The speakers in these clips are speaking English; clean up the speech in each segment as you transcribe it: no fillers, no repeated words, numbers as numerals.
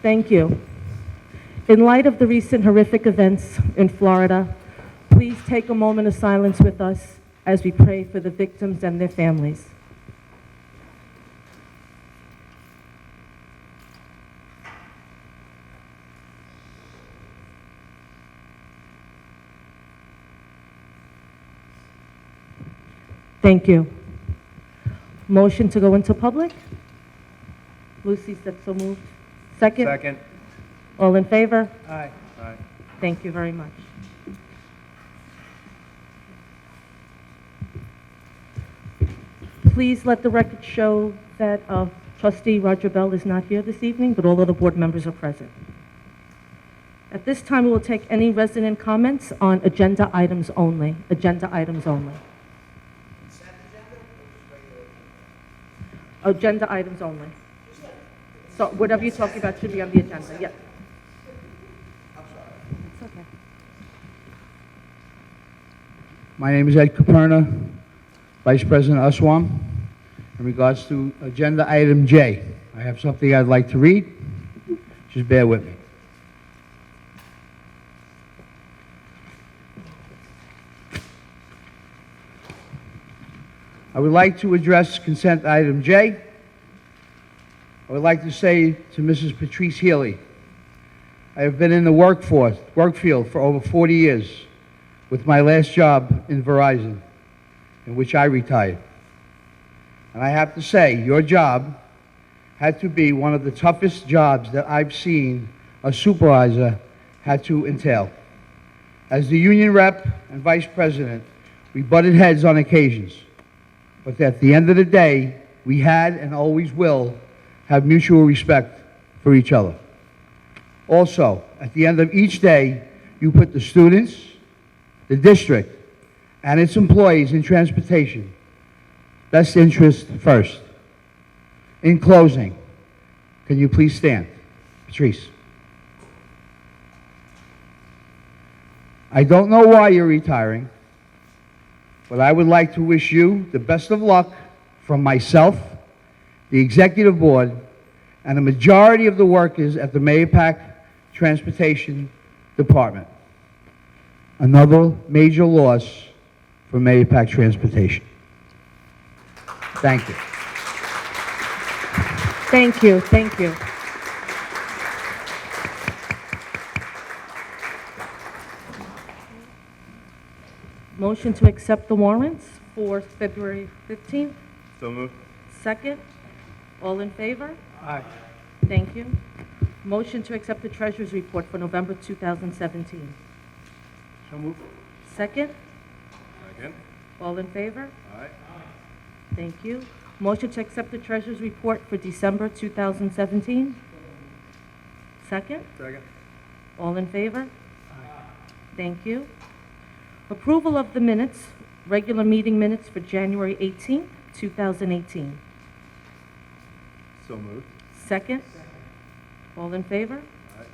Thank you. In light of the recent horrific events in Florida, please take a moment of silence with us as we pray for the victims and their families. Thank you. Motion to go into public? Lucy said so moved. Second? Second. All in favor? Aye. Aye. Thank you very much. Please let the record show that Trustee Roger Bell is not here this evening, but all other board members are present. At this time, we will take any resident comments on agenda items only. Agenda items only. Agenda items only. So whatever you're talking about should be on the agenda. Yes. It's okay. My name is Ed Caperna, Vice President USWAM. In regards to agenda item J, I have something I'd like to read. Just bear with me. I would like to address consent item J. I would like to say to Mrs. Patrice Healy, I have been in the work field for over 40 years, with my last job in Verizon, in which I retired. And I have to say, your job had to be one of the toughest jobs that I've seen a supervisor had to entail. As the union rep and vice president, we butted heads on occasions. But at the end of the day, we had and always will have mutual respect for each other. Also, at the end of each day, you put the students, the district, and its employees in transportation best interest first. In closing, can you please stand? Patrice. I don't know why you're retiring, but I would like to wish you the best of luck from myself, the executive board, and the majority of the workers at the Mahopac Transportation Department. Another major loss for Mahopac Transportation. Thank you. Thank you. Thank you. Motion to accept the warrants for February 15th. So moved. Second. All in favor? Aye. Thank you. Motion to accept the treasurer's report for November 2017. So moved. Second. Second. All in favor? Aye. Thank you. Motion to accept the treasurer's report for December 2017. Second. Second. All in favor? Thank you. Approval of the minutes, regular meeting minutes for January 18th, 2018. So moved. Second. All in favor? Aye.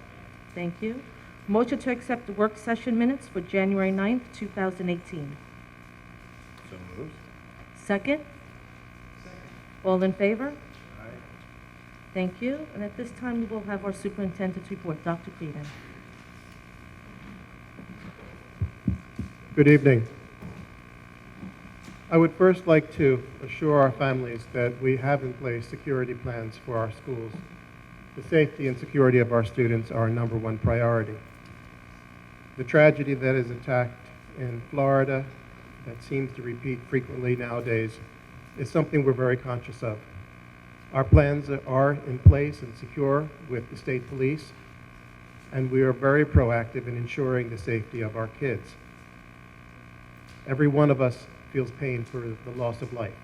Thank you. Motion to accept the work session minutes for January 9th, 2018. So moved. Second. All in favor? Aye. Thank you. And at this time, we will have our superintendent's report. Dr. Creedon. Good evening. I would first like to assure our families that we have in place security plans for our schools. The safety and security of our students are our number one priority. The tragedy that is attacked in Florida, that seems to repeat frequently nowadays, is something we're very conscious of. Our plans are in place and secure with the state police, and we are very proactive in ensuring the safety of our kids. Every one of us feels pain for the loss of life,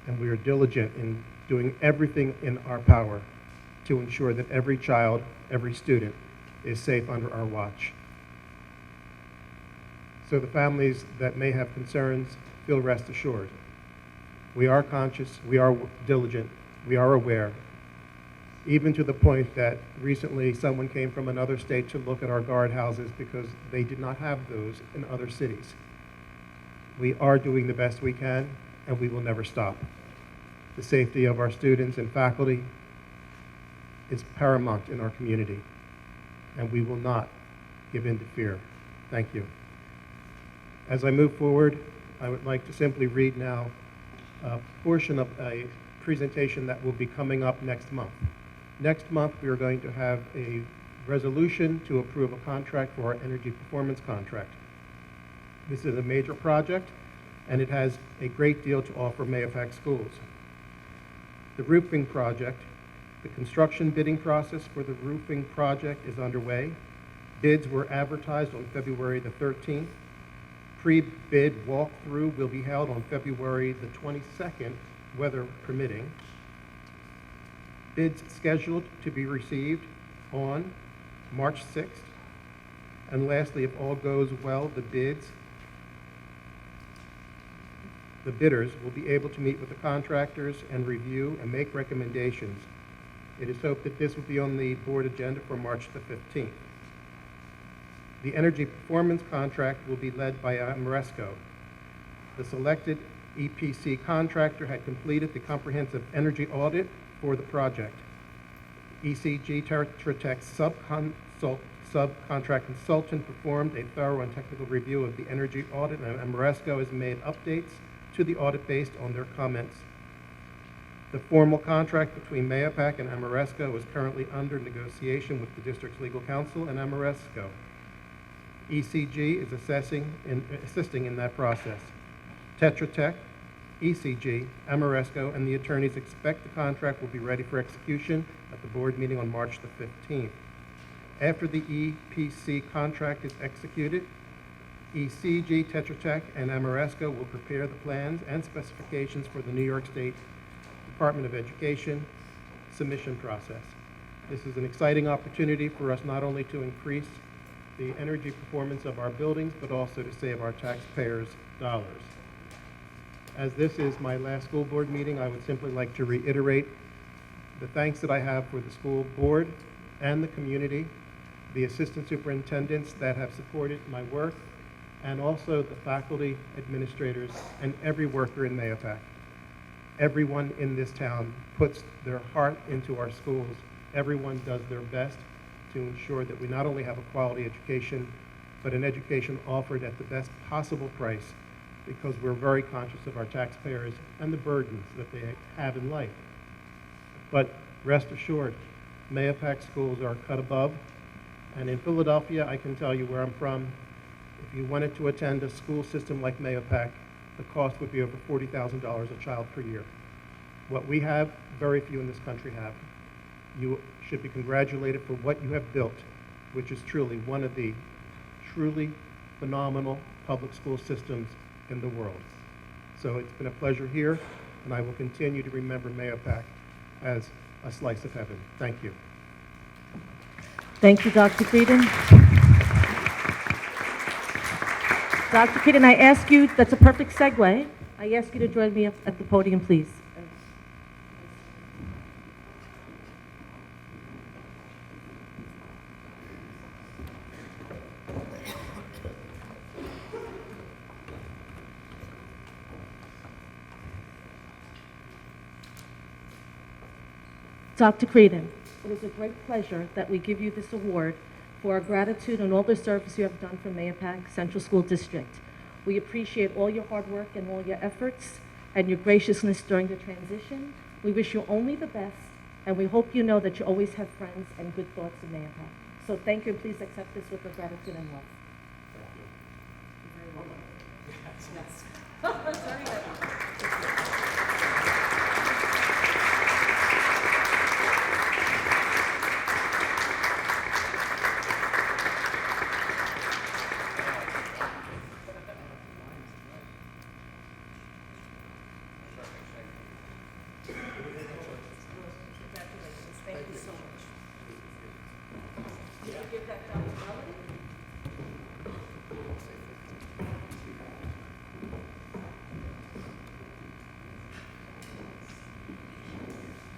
and we are diligent in doing everything in our power to ensure that every child, every student is safe under our watch. So the families that may have concerns, feel rest assured. We are conscious, we are diligent, we are aware, even to the point that recently someone came from another state to look at our guardhouses because they did not have those in other cities. We are doing the best we can, and we will never stop. The safety of our students and faculty is paramount in our community, and we will not give in to fear. Thank you. As I move forward, I would like to simply read now a portion of a presentation that will be coming up next month. Next month, we are going to have a resolution to approve a contract for our energy performance contract. This is a major project, and it has a great deal to offer Mahopac schools. The roofing project, the construction bidding process for the roofing project is underway. Bids were advertised on February the 13th. Pre-bid walkthrough will be held on February the 22nd, weather permitting. Bids scheduled to be received on March 6th. And lastly, if all goes well, the bidders will be able to meet with the contractors and review and make recommendations. It is hoped that this will be on the board agenda for March the 15th. The energy performance contract will be led by Ameresco. The selected EPC contractor had completed the comprehensive energy audit for the project. ECG Tetra Tech subcontract consultant performed a thorough and technical review of the energy audit, and Ameresco has made updates to the audit based on their comments. The formal contract between Mahopac and Ameresco is currently under negotiation with the district's legal counsel and Ameresco. ECG is assisting in that process. Tetra Tech, ECG, Ameresco, and the attorneys expect the contract will be ready for execution at the board meeting on March the 15th. After the EPC contract is executed, ECG, Tetra Tech, and Ameresco will prepare the plans and specifications for the New York State Department of Education submission process. This is an exciting opportunity for us not only to increase the energy performance of our buildings, but also to save our taxpayers dollars. As this is my last school board meeting, I would simply like to reiterate the thanks that I have for the school board and the community, the assistant superintendents that have supported my work, and also the faculty, administrators, and every worker in Mahopac. Everyone in this town puts their heart into our schools. Everyone does their best to ensure that we not only have a quality education, but an education offered at the best possible price, because we're very conscious of our taxpayers and the burdens that they have in life. But rest assured, Mahopac schools are cut above, and in Philadelphia, I can tell you where I'm from, if you wanted to attend a school system like Mahopac, the cost would be over $40,000 a child per year. What we have, very few in this country have. You should be congratulated for what you have built, which is truly one of the truly phenomenal public school systems in the world. So it's been a pleasure here, and I will continue to remember Mahopac as a slice of heaven. Thank you. Thank you, Dr. Creedon. Dr. Creedon, I ask you, that's a perfect segue. I ask you to join me up at the podium, please. Dr. Creedon, it is a great pleasure that we give you this award for our gratitude and all the service you have done for Mahopac Central School District. We appreciate all your hard work and all your efforts and your graciousness during the transition. We wish you only the best, and we hope you know that you always have friends and good thoughts in Mahopac. So thank you, and please accept this with our gratitude and love.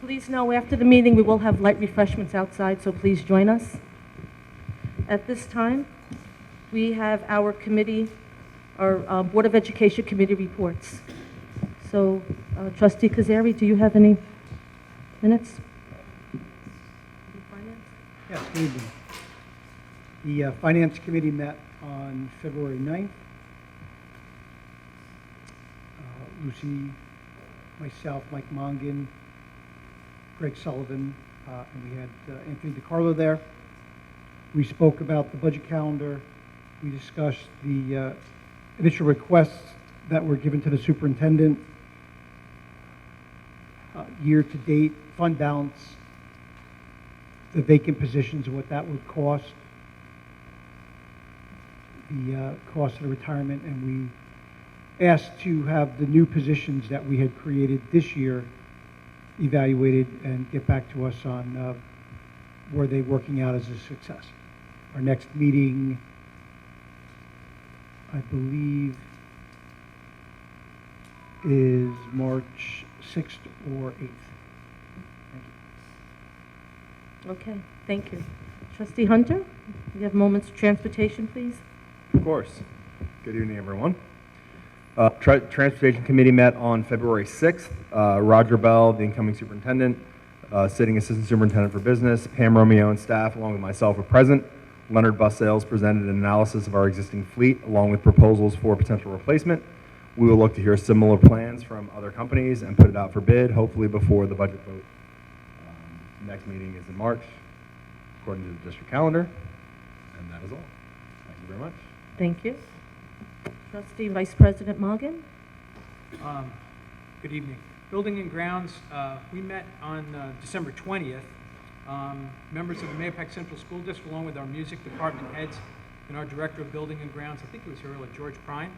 Please know after the meeting we will have light refreshments outside, so please join us. At this time, we have our committee, our Board of Education committee reports. So, Trustee Kazari, do you have any minutes? Yes, good evening. The Finance Committee met on February 9th. Lucy, myself, Mike Mongan, Greg Sullivan, and we had Anthony DiCarlo there. We spoke about the budget calendar. We discussed the initial requests that were given to the superintendent, year-to-date fund balance, the vacant positions and what that would cost, the cost of the retirement, and we asked to have the new positions that we had created this year evaluated and get back to us on were they working out as a success. Our next meeting, I believe, is March 6th or 8th. Thank you. Okay, thank you. Trustee Hunter, you have moments of transportation, please? Of course. Good evening, everyone. Transportation Committee met on February 6th. Roger Bell, the incoming superintendent, sitting assistant superintendent for business, Pam Romeo and staff, along with myself, were present. Leonard Bus Sales presented an analysis of our existing fleet, along with proposals for potential replacement. We will look to hear similar plans from other companies and put it out for bid, hopefully before the budget vote. Next meeting is in March, according to the district calendar. And that is all. Thank you very much. Thank you. Trustee Vice President Morgan? Good evening. Building and Grounds, we met on December 20th. Members of the Mahopac Central School District, along with our music department heads and our Director of Building and Grounds, I think it was here earlier, George Prine.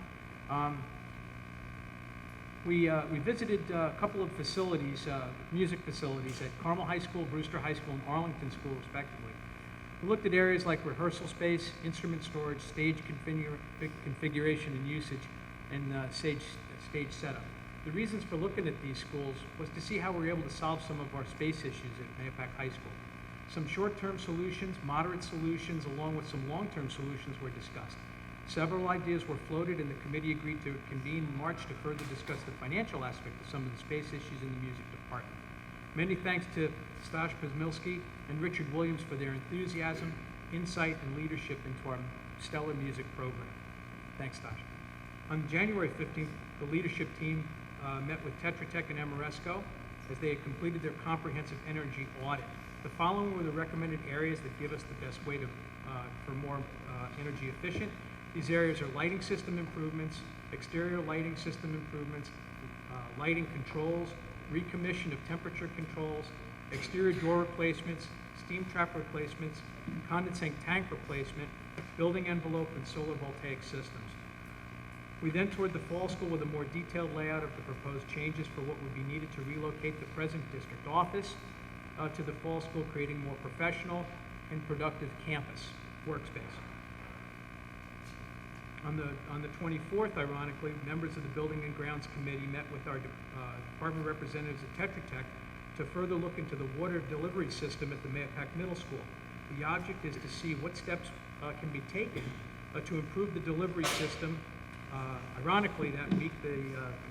We visited a couple of facilities, music facilities at Carmel High School, Brewster High School, and Arlington School, respectively. We looked at areas like rehearsal space, instrument storage, stage configuration and usage, and stage setup. The reasons for looking at these schools was to see how we were able to solve some of our space issues at Mahopac High School. Some short-term solutions, moderate solutions, along with some long-term solutions were discussed. Several ideas were floated, and the committee agreed to convene in March to further discuss the financial aspect of some of the space issues in the music department. Many thanks to Stash Pazmilski and Richard Williams for their enthusiasm, insight, and leadership into our stellar music program. Thanks, Stash. On January 15th, the leadership team met with Tetra Tech and Amoresco as they had completed their comprehensive energy audit. The following were the recommended areas that give us the best way to, for more energy efficient. These areas are lighting system improvements, exterior lighting system improvements, lighting controls, recommission of temperature controls, exterior door replacements, steam trap replacements, condensate tank replacement, building envelope, and solar voltaic systems. We then toured the fall school with a more detailed layout of the proposed changes for what would be needed to relocate the present district office to the fall school, creating more professional and productive campus workspace. On the 24th, ironically, members of the Building and Grounds Committee met with our department representatives at Tetra Tech to further look into the water delivery system at the Mahopac Middle School. The object is to see what steps can be taken to improve the delivery system. Ironically, that week, the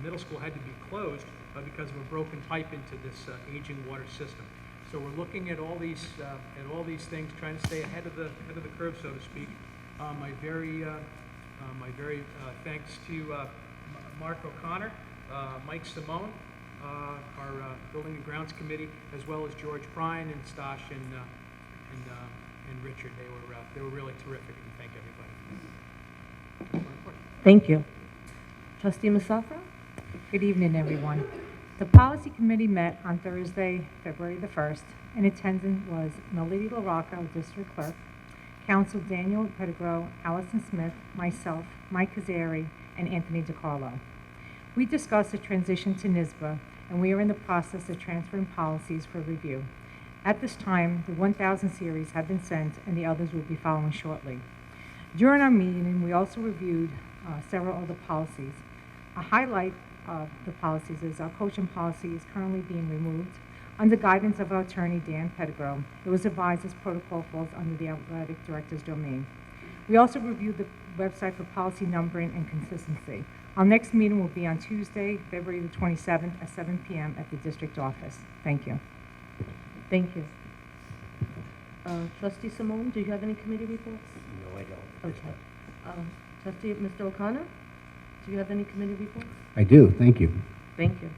middle school had to be closed because of a broken pipe into this aging water system. So we're looking at all these things, trying to stay ahead of the curve, so to speak. My very thanks to Mark O'Connor, Mike Simone, our Building and Grounds Committee, as well as George Prine and Stash and Richard. They were really terrific, and thank everybody. Thank you. Trustee Musafra? Good evening, everyone. The Policy Committee met on Thursday, February the 1st. In attendance was Melody LaRocca, District Clerk, Council Daniel Pettigrew, Allison Smith, myself, Mike Kazari, and Anthony DiCarlo. We discussed the transition to NYSBA, and we are in the process of transferring policies for review. At this time, the 1000 series have been sent, and the others will be following shortly. During our meeting, we also reviewed several other policies. A highlight of the policies is our coaching policy is currently being removed. Under guidance of our attorney, Dan Pettigrew, it was advised this protocol falls under the athletic director's domain. We also reviewed the website for policy numbering and consistency. Our next meeting will be on Tuesday, February the 27th at 7 p.m. at the district office. Thank you. Thank you. Trustee Simone, do you have any committee reports? No, I don't. Okay. Trustee Mr. O'Connor, do you have any committee reports? I do, thank you. Thank you.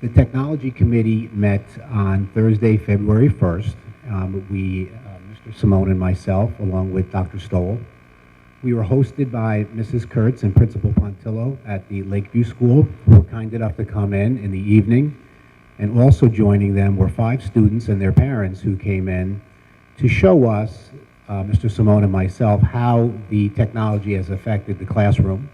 The Technology Committee met on Thursday, February 1st. Mr. Simone and myself, along with Dr. Stoll. We were hosted by Mrs. Kurtz and Principal Pontillo at the Lakeview School, who were kind enough to come in the evening. And also joining them were 5 students and their parents who came in to show us, Mr. Simone and myself, how the technology has affected the classroom.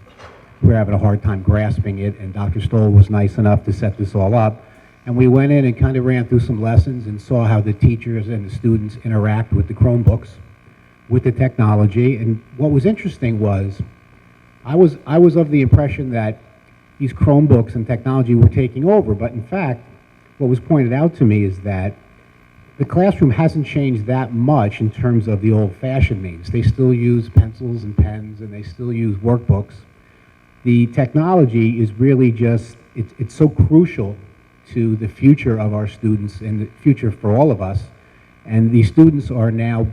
We're having a hard time grasping it, and Dr. Stoll was nice enough to set this all up. And we went in and kind of ran through some lessons and saw how the teachers and the students interact with the Chromebooks, with the technology. And what was interesting was, I was of the impression that these Chromebooks and technology were taking over, but in fact, what was pointed out to me is that the classroom hasn't changed that much in terms of the old-fashioned means. They still use pencils and pens, and they still use workbooks. The technology is really just, it's so crucial to the future of our students and the future for all of us. And these students are now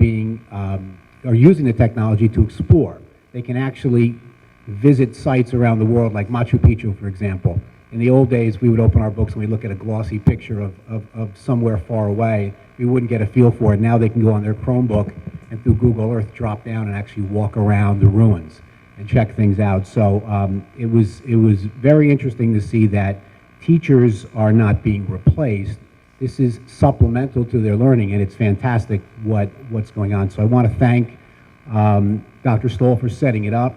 are using the technology to explore. They can actually visit sites around the world, like Machu Picchu, for example. In the old days, we would open our books and we'd look at a glossy picture of somewhere far away. We wouldn't get a feel for it. Now they can go on their Chromebook and through Google Earth drop down and actually walk around the ruins and check things out. So it was very interesting to see that teachers are not being replaced. This is supplemental to their learning, and it's fantastic what's going on. So I want to thank Dr. Stoll for setting it up,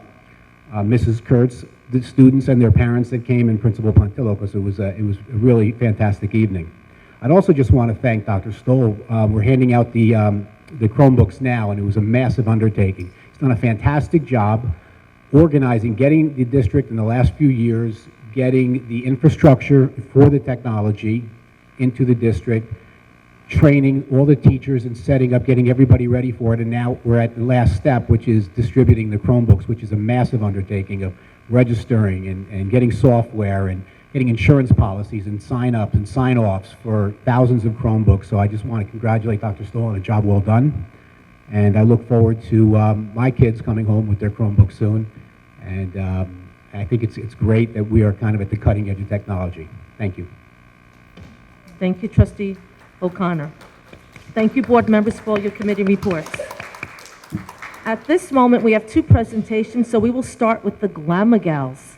Mrs. Kurtz, the students and their parents that came, and Principal Pontillo, because it was a really fantastic evening. I'd also just want to thank Dr. Stoll. We're handing out the Chromebooks now, and it was a massive undertaking. He's done a fantastic job organizing, getting the district in the last few years, getting the infrastructure for the technology into the district, training all the teachers and setting up, getting everybody ready for it. And now we're at the last step, which is distributing the Chromebooks, which is a massive undertaking of registering and getting software and getting insurance policies and sign-ups and sign-offs for thousands of Chromebooks. So I just want to congratulate Dr. Stoll on a job well done. And I look forward to my kids coming home with their Chromebooks soon. And I think it's great that we are kind of at the cutting edge of technology. Thank you. Thank you, Trustee O'Connor. Thank you, board members, for all your committee reports. At this moment, we have 2 presentations, so we will start with the Glamour Gals.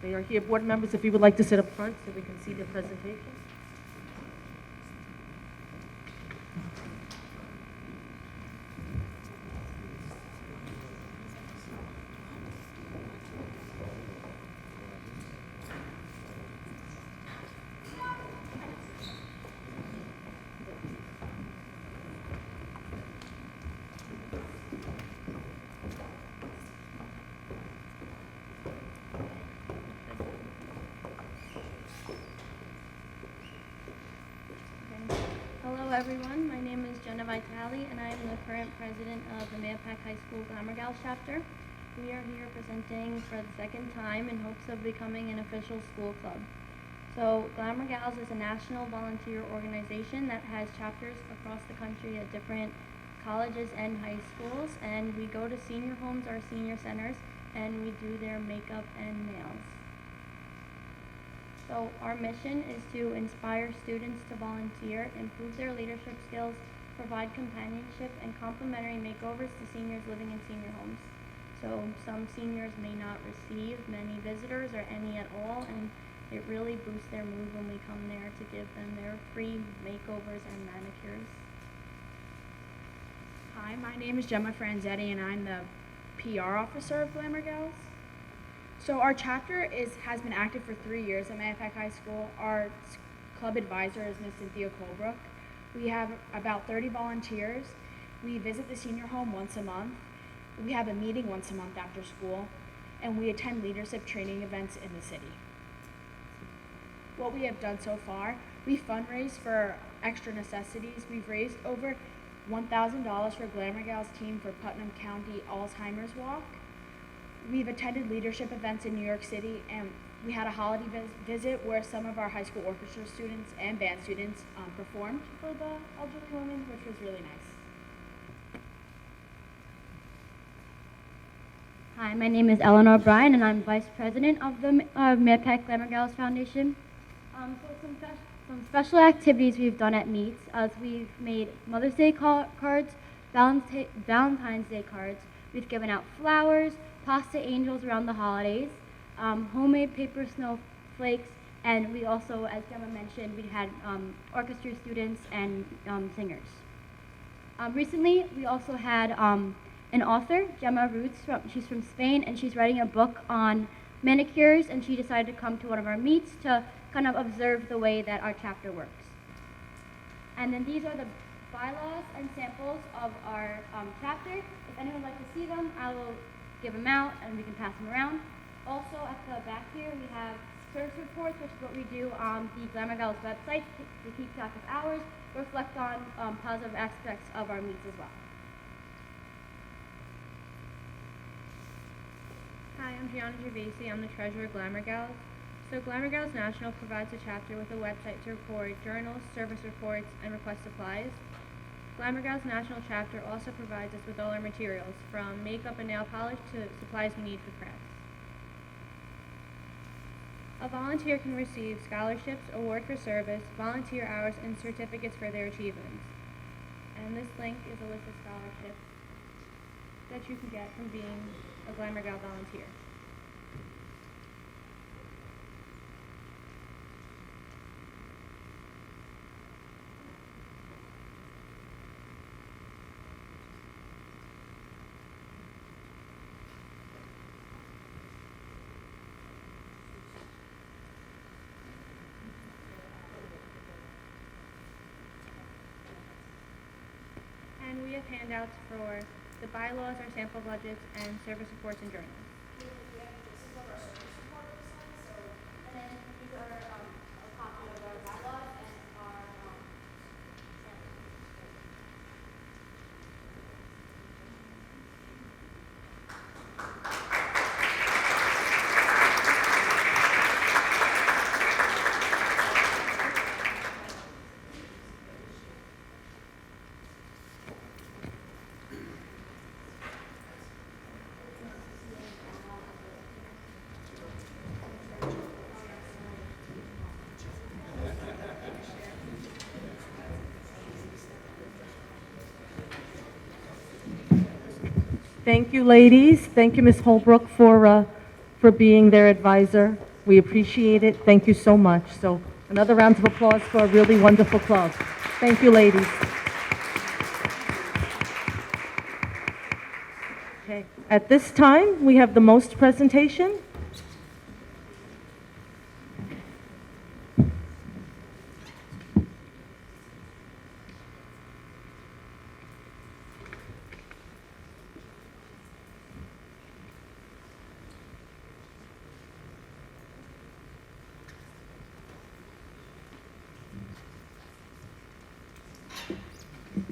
They are here, board members, if you would like to sit up front so we can see their presentation. Hello everyone, my name is Jenna Vitale and I am the current president of the Mahopac High School Glamour Gals chapter. We are here presenting for the 2nd time in hopes of becoming an official school club. So Glamour Gals is a national volunteer organization that has chapters across the country at different colleges and high schools, and we go to senior homes or senior centers and we do their makeup and nails. So our mission is to inspire students to volunteer, improve their leadership skills, provide companionship and complimentary makeovers to seniors living in senior homes. So some seniors may not receive many visitors or any at all, and it really boosts their mood when we come there to give them their free makeovers and manicures. Hi, my name is Gemma Franzetti and I'm the PR officer of Glamour Gals. So our chapter has been active for 3 years at Mahopac High School. Our club advisor is Ms. Cynthia Colebrook. We have about 30 volunteers. We visit the senior home once a month. We have a meeting once a month after school, and we attend leadership training events in the city. What we have done so far, we fundraise for extra necessities. We've raised over $1,000 for Glamour Gals team for Putnam County Alzheimer's Walk. we've attended leadership events in New York City, and we had a holiday visit where some of our high school orchestra students and band students performed for the elderly women, which was really nice. Hi, my name is Eleanor Bryan, and I'm Vice President of the Mayapack Glamour Gals Foundation. Some special activities we've done at Meets, we've made Mother's Day cards, Valentine's Day cards. We've given out flowers, pasta angels around the holidays, homemade paper snowflakes, and we also, as Gemma mentioned, we had orchestra students and singers. Recently, we also had an author, Gemma Roots. She's from Spain, and she's writing a book on manicures, and she decided to come to one of our meets to kind of observe the way that our chapter works. And then these are the bylaws and samples of our chapter. If anyone would like to see them, I will give them out and we can pass them around. Also at the back here we have service reports, which is what we do on the Glamour Gals website to keep track of hours, reflect on positive aspects of our meets as well. Hi, I'm Gianna Gervasi. I'm the treasurer of Glamour Gals. So Glamour Gals National provides the chapter with a website to record journals, service reports, and request supplies. Glamour Gals National chapter also provides us with all our materials, from makeup and nail polish to supplies we need for crafts. A volunteer can receive scholarships, award for service, volunteer hours, and certificates for their achievements. And this link is a list of scholarships that you can get from being a Glamour Gal volunteer. And we have handouts for the bylaws, our sample budgets, and service reports and journals. Thank you, ladies. Thank you, Ms. Holbrook, for being their advisor. We appreciate it. Thank you so much. So another round of applause for a really wonderful club. Thank you, ladies. Okay. At this time, we have the most presentation.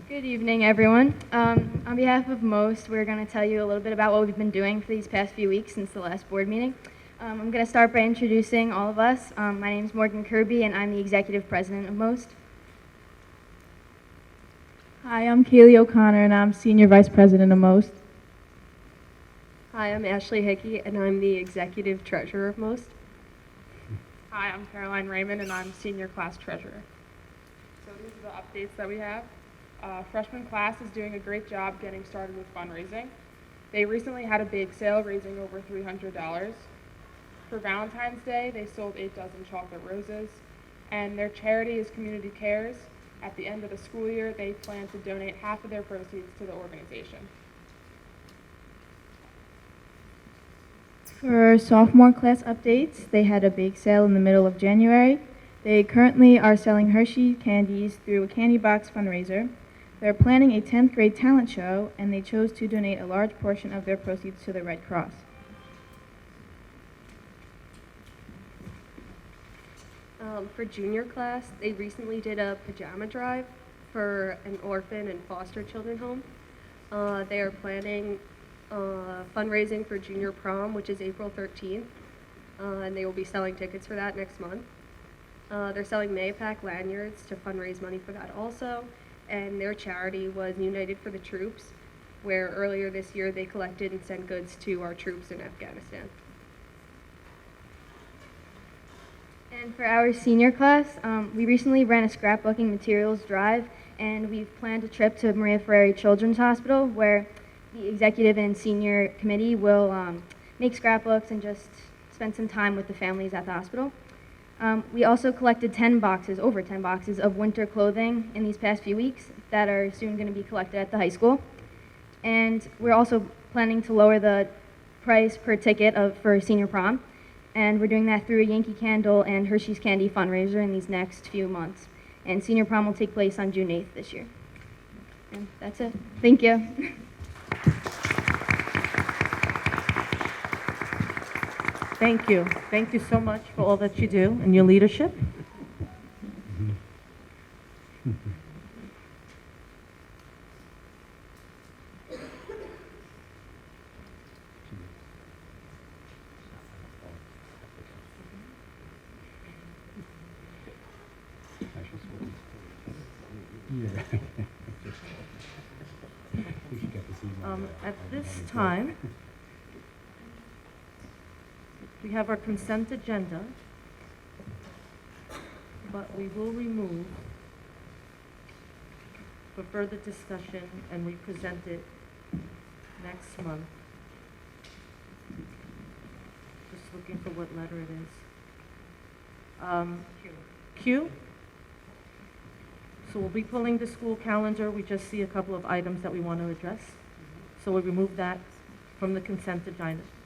Good evening, everyone. On behalf of MOST, we're going to tell you a little bit about what we've been doing for these past few weeks since the last board meeting. I'm going to start by introducing all of us. My name is Morgan Kirby, and I'm the executive president of MOST. Hi, I'm Kaylee O'Connor, and I'm senior vice president of MOST. Hi, I'm Ashley Hickey, and I'm the executive treasurer of MOST. Hi, I'm Caroline Raymond, and I'm senior class treasurer. So these are the updates that we have. Freshman class is doing a great job getting started with fundraising. They recently had a bake sale raising over $300. For Valentine's Day, they sold 8 dozen chocolate roses, and their charity is Community Cares. At the end of the school year, they plan to donate half of their proceeds to the organization. For sophomore class updates, they had a bake sale in the middle of January. They currently are selling Hershey candies through a candy box fundraiser. They're planning a 10th grade talent show, and they chose to donate a large portion of their proceeds to the Red Cross. For junior class, they recently did a pajama drive for an orphan and foster children home. They are planning fundraising for junior prom, which is April 13th, and they will be selling tickets for that next month. They're selling Mayapack lanyards to fundraise money for that also, and their charity was United for the Troops, where earlier this year they collected and sent goods to our troops in Afghanistan. And for our senior class, we recently ran a scrapbooking materials drive, and we've planned a trip to Maria Ferrari Children's Hospital, where the executive and senior committee will make scrapbooks and just spend some time with the families at the hospital. We also collected over 10 boxes of winter clothing in these past few weeks that are soon going to be collected at the high school. And we're also planning to lower the price per ticket for senior prom. And we're doing that through a Yankee Candle and Hershey's Candy fundraiser in these next few months. And senior prom will take place on June 8th this year. And that's it. Thank you. Thank you. Thank you so much for all that you do and your leadership. At this time, we have our consent agenda, but we will remove for further discussion, and we present it next month. Just looking for what letter it is. Q. So we'll be pulling the school calendar. We just see a couple of items that we want to address. So we'll remove that from the consent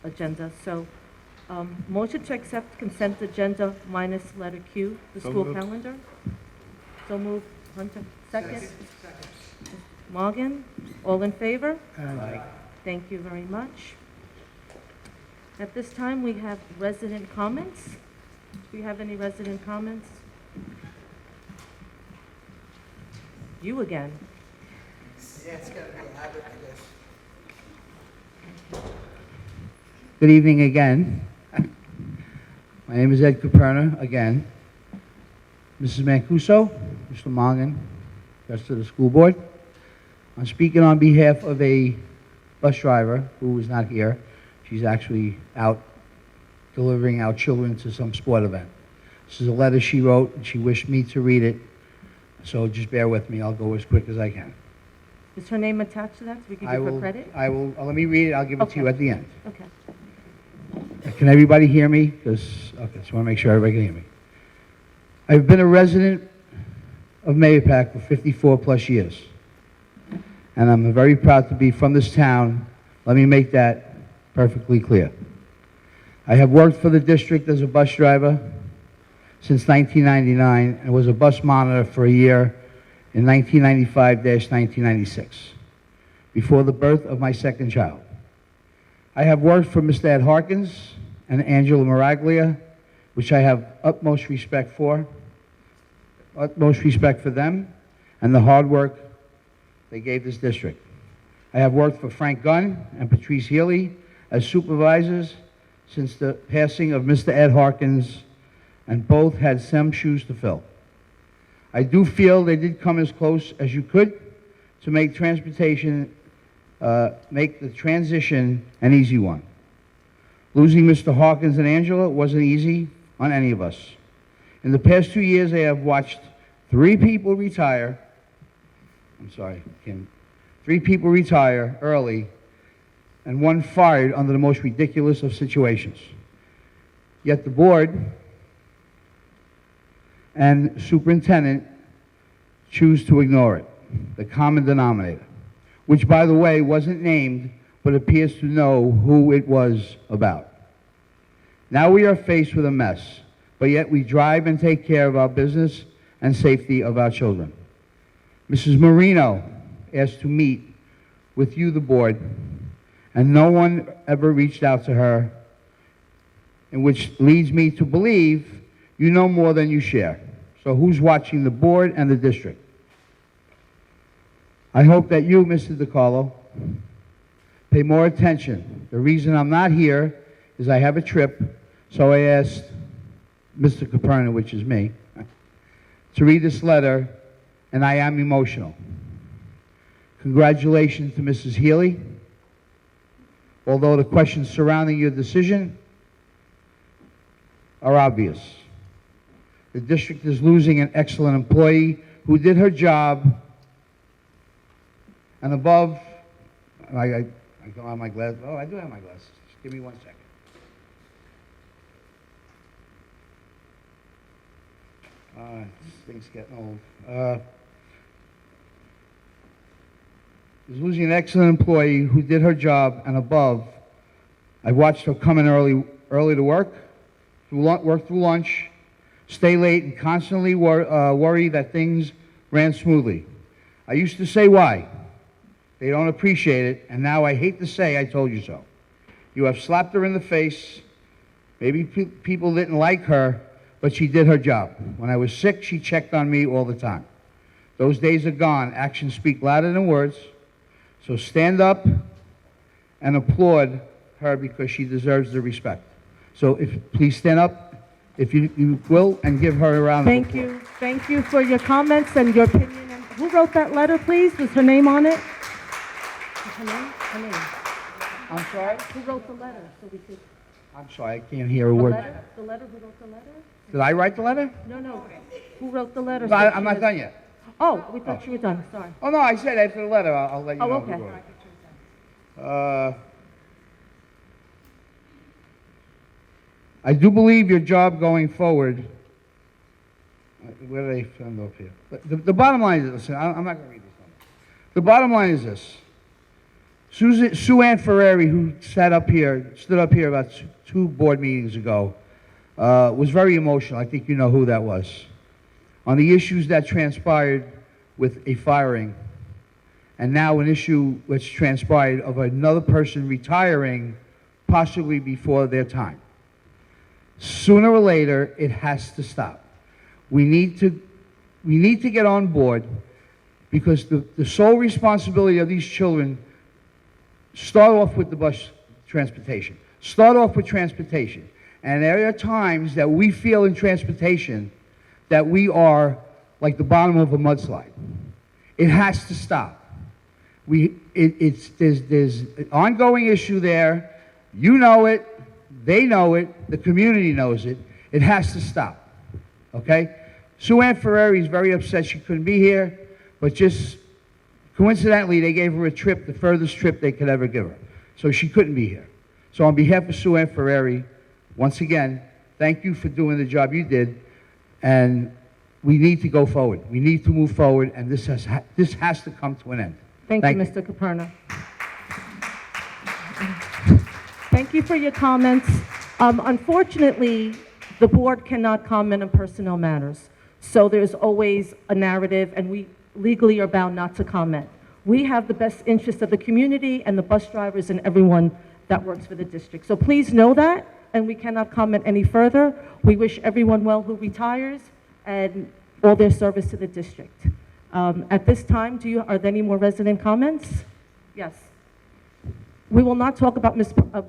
agenda. So motion to accept consent agenda minus letter Q, the So school moved. calendar. So moved. Hunter, second. Morgan, all in favor? Aye. Thank you very much. At this time, we have resident comments. Do we have any resident comments? You again. Yeah, it's gotta be a habit, I guess. Good evening again. My name is Ed Caperna again. Mrs. Mancuso, Mr. Mongan, rest of the school board. I'm speaking on behalf of a bus driver who is not here. She's actually out delivering our children to some sport event. This is a letter she wrote, and she wished me to read it. So just bear with me. I'll go as quick as I can. Is her name attached to that so we can give her credit? Let me read it. I'll give it to you Okay. at the end. Okay. Can everybody hear me? Okay, just want to make sure everybody can hear me. I've been a resident of Mayapack for 54 plus years. And I'm very proud to be from this town. Let me make that perfectly clear. I have worked for the district as a bus driver since 1999 and was a bus monitor for a year in 1995-1996, before the birth of my second child. I have worked for Mr. Ed Harkins and Angela Miraglia, which I have utmost respect for them and the hard work they gave this district. I have worked for Frank Gunn and Patrice Healy as supervisors since the passing of Mr. Ed Harkins, and both had some shoes to fill. I do feel they did come as close as you could to make make the transition an easy one. Losing Mr. Hawkins and Angela wasn't easy on any of us. In the past 2 years, I have watched 3 people retire. I'm sorry, Kim. 3 people retire early and 1 fired under the most ridiculous of situations. Yet the board and superintendent choose to ignore it, the common denominator, which, by the way, wasn't named, but appears to know who it was about. Now we are faced with a mess, but yet we drive and take care of our business and safety of our children. Mrs. Marino asked to meet with you, the board, and no one ever reached out to her, and which leads me to believe you know more than you share. So who's watching the board and the district? I hope that you, Mr. DiCarlo, pay more attention. The reason I'm not here is I have a trip, so I asked Mr. Caperna, which is me, to read this letter, and I am emotional. Congratulations to Mrs. Healy. Although the questions surrounding your decision are obvious. The district is losing an excellent employee who did her job and above, I don't have my glasses. Oh, I do have my glasses. Just give me 1 second. This thing's getting old. Is losing an excellent employee who did her job and above. I watched her come in early to work through lunch, stay late, and constantly worry that things ran smoothly. I used to say why. They don't appreciate it, and now I hate to say I told you so. You have slapped her in the face. Maybe people didn't like her, but she did her job. When I was sick, she checked on me all the time. Those days are gone. Actions speak louder than words. So stand up and applaud her because she deserves the respect. So please stand up, if you will, and give her a round of applause. Thank you. Thank you for your comments and your opinion. And who wrote that letter, please? Was her name on it? Her name? Her name. I'm sorry? Who wrote the letter? So we could. I'm sorry, I can't hear a The word. letter? The letter? Who wrote the letter? Did I write the letter? No. Who wrote the letter? No, I'm not done yet. Oh, we thought you were done. Sorry. Oh, no, I said after the letter, I'll let you know. Oh, who okay. wrote it. I do believe your job going forward. Where did I send up here? The bottom line is, listen, I'm not going to read this one. The bottom line is this. Sue Ann Ferrari, who stood up here about 2 board meetings ago, was very emotional. I think you know who that was. On the issues that transpired with a firing, and now an issue which transpired of another person retiring possibly before their time. Sooner or later, it has to stop. We need to get on board because the sole responsibility of these children start off with the bus transportation. Start off with transportation. And there are times that we feel in transportation that we are like the bottom of a mudslide. It has to stop. There's an ongoing issue there. You know it. They know it. The community knows it. It has to stop. Okay? Sue Ann Ferrari is very upset she couldn't be here, but just coincidentally, they gave her a trip, the furthest trip they could ever give her. So she couldn't be here. So on behalf of Sue Ann Ferrari, once again, thank you for doing the job you did. And we need to go forward. We need to move forward, and this has to come to an end. Thank you, Mr. Caperna. Thank you for your comments. Unfortunately, the board cannot comment on personnel matters. So there's always a narrative, and we legally are bound not to comment. We have the best interest of the community and the bus drivers and everyone that works for the district. So please know that, and we cannot comment any further. We wish everyone well who retires and all their service to the district. At this time, are there any more resident comments? Yes. We will not talk about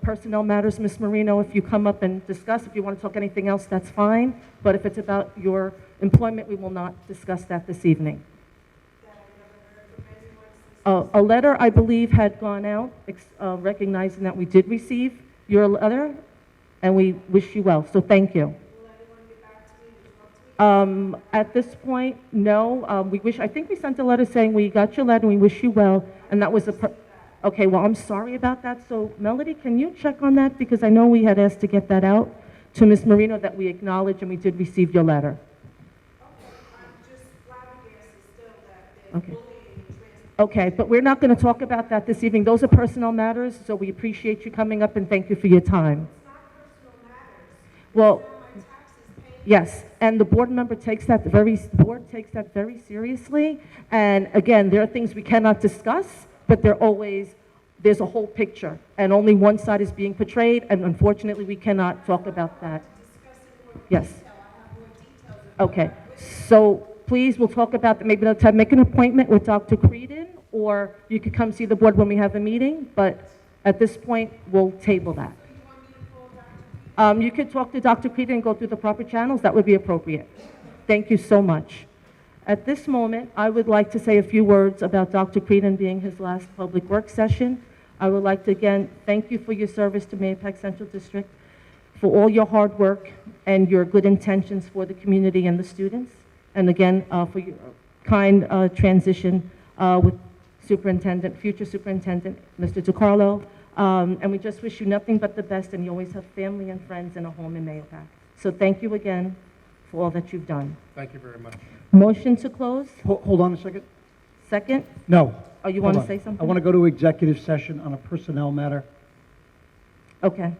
personnel matters, Ms. Marino. If you come up and discuss, if you want to talk anything else, that's fine. But if it's about your employment, we will not discuss that this evening. A letter, I believe, had gone out recognizing that we did receive your letter, and we wish you well. So thank you. At this point, no. I think we sent a letter saying we got your letter and we wish you well, and that was okay, well, I'm sorry about that. So Melody, can you check on that? Because I know we had asked to get that out to Ms. Marino, that we acknowledge and we did receive your letter. Okay. Okay, but we're not going to talk about that this evening. Those are personnel matters, so we appreciate you coming up and thank you for your time. Well, yes, and the board takes that very seriously. And again, there are things we cannot discuss, but there's a whole picture, and only one side is being portrayed, and unfortunately, we cannot talk about that. Yes. Okay, so please, we'll talk about that maybe another time. Make an appointment with Dr. Creedon, or you could come see the board when we have a meeting, but At this point, we'll table that. You could talk to Dr. Creedon and go through the proper channels. That would be appropriate. Thank you so much. At this moment, I would like to say a few words about Dr. Creedon being his last public work session. I would like to again thank you for your service to Mahopac Central District, for all your hard work and your good intentions for the community and the students, and again, for your kind transition with future Superintendent, Mr. DiCarlo. And we just wish you nothing but the best, and you always have family and friends and a home in Mahopac. So thank you again for all that you've done. Thank you very much. Motion to close? Hold on a second. Second? No. Oh, you Hold want to on. say something? I want to go to executive session on a personnel matter. Okay.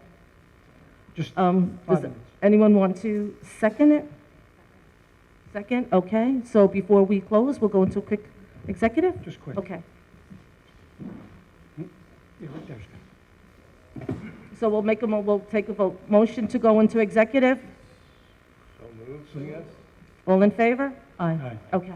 Just Does 5 minutes. anyone want to second it? Second, okay. So before we close, we'll go into a quick executive? Just quick. Okay. Yeah, right there. So we'll take a vote. Motion to go into executive? So moved, I guess. All in favor? Aye. Aye. Okay.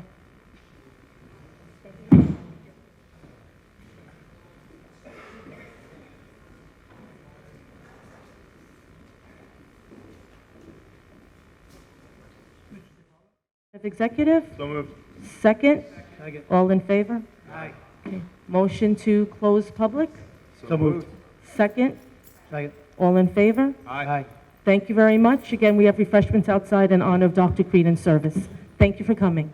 Executive? So moved. Second? Second. All in favor? Aye. Okay. Motion to close public? So moved. Second? Second. All in favor? Aye. Thank you very much. Again, we have refreshments outside in honor of Dr. Creedon's service. Thank you for coming.